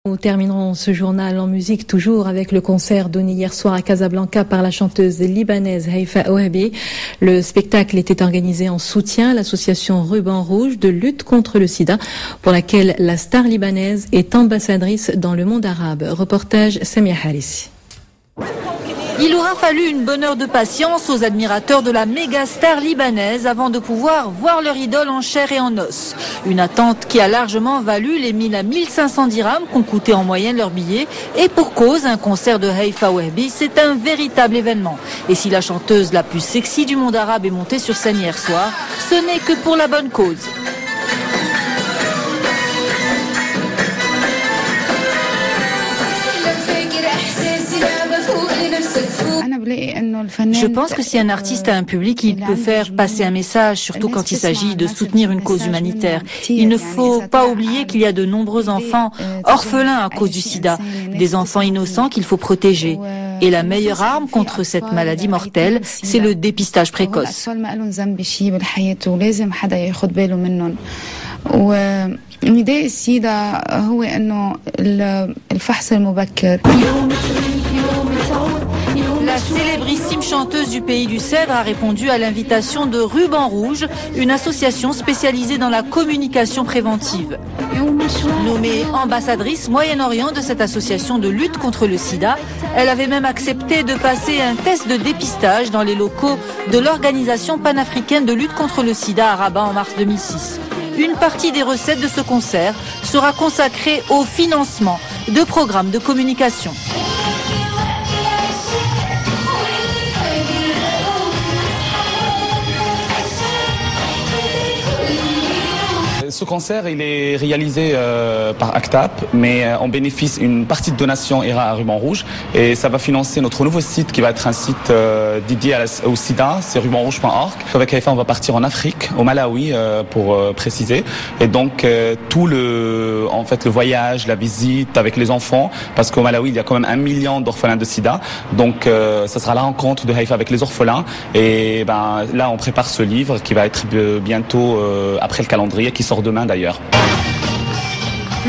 Nous terminerons ce journal en musique toujours avec le concert donné hier soir à Casablanca par la chanteuse libanaise Haifa Ouahabi. Le spectacle était organisé en soutien à l'association Ruban Rouge de lutte contre le sida pour laquelle la star libanaise est ambassadrice dans le monde arabe. Reportage Samia Harissi. Il aura fallu une bonne heure de patience aux admirateurs de la méga star libanaise avant de pouvoir voir leur idole en chair et en os. Une attente qui a largement valu les 1000 à 1500 dirhams qu'ont coûté en moyenne leurs billets. Et pour cause, un concert de Haifa Ouahabi, c'est un véritable événement. Et si la chanteuse la plus sexy du monde arabe est montée sur scène hier soir, ce n'est que pour la bonne cause. Je pense que si un artiste a un public, il peut faire passer un message, surtout quand il s'agit de soutenir une cause humanitaire. Il ne faut pas oublier qu'il y a de nombreux enfants orphelins à cause du sida, des enfants innocents qu'il faut protéger. Et la meilleure arme contre cette maladie mortelle, c'est le dépistage précoce. نداء السيدة هو انه الفحص المبكر. La célébrissime chanteuse du pays du Cèdre a répondu à l'invitation de Ruban Rouge, une association spécialisée dans la communication préventive. Nommée ambassadrice Moyen-Orient de cette association de lutte contre le sida, elle avait même accepté de passer un test de dépistage dans les locaux de l'organisation panafricaine de lutte contre le sida à Rabat en mars 2006. Une partie des recettes de ce concert sera consacrée au financement de programmes de communication. Ce concert, il est réalisé par ACTAP, mais on bénéficie une partie de donation ira à Ruban Rouge et ça va financer notre nouveau site qui va être un site dédié au sida, c'est rubanrouge.org. Avec Haifa, on va partir en Afrique, au Malawi pour préciser, et donc tout le voyage, la visite avec les enfants, parce qu'au Malawi il y a quand même 1 million d'orphelins de sida, donc ça sera la rencontre de Haifa avec les orphelins, et là on prépare ce livre qui va être bientôt après le calendrier qui sort demain d'ailleurs.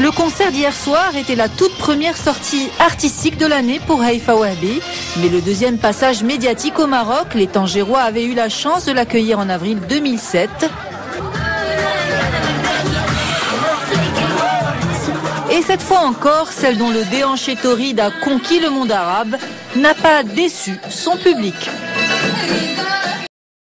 Le concert d'hier soir était la toute première sortie artistique de l'année pour Haifa Ouahabi, mais le deuxième passage médiatique au Maroc, les Tangérois avaient eu la chance de l'accueillir en avril 2007. Et cette fois encore, celle dont le déhanché tauride a conquis le monde arabe n'a pas déçu son public.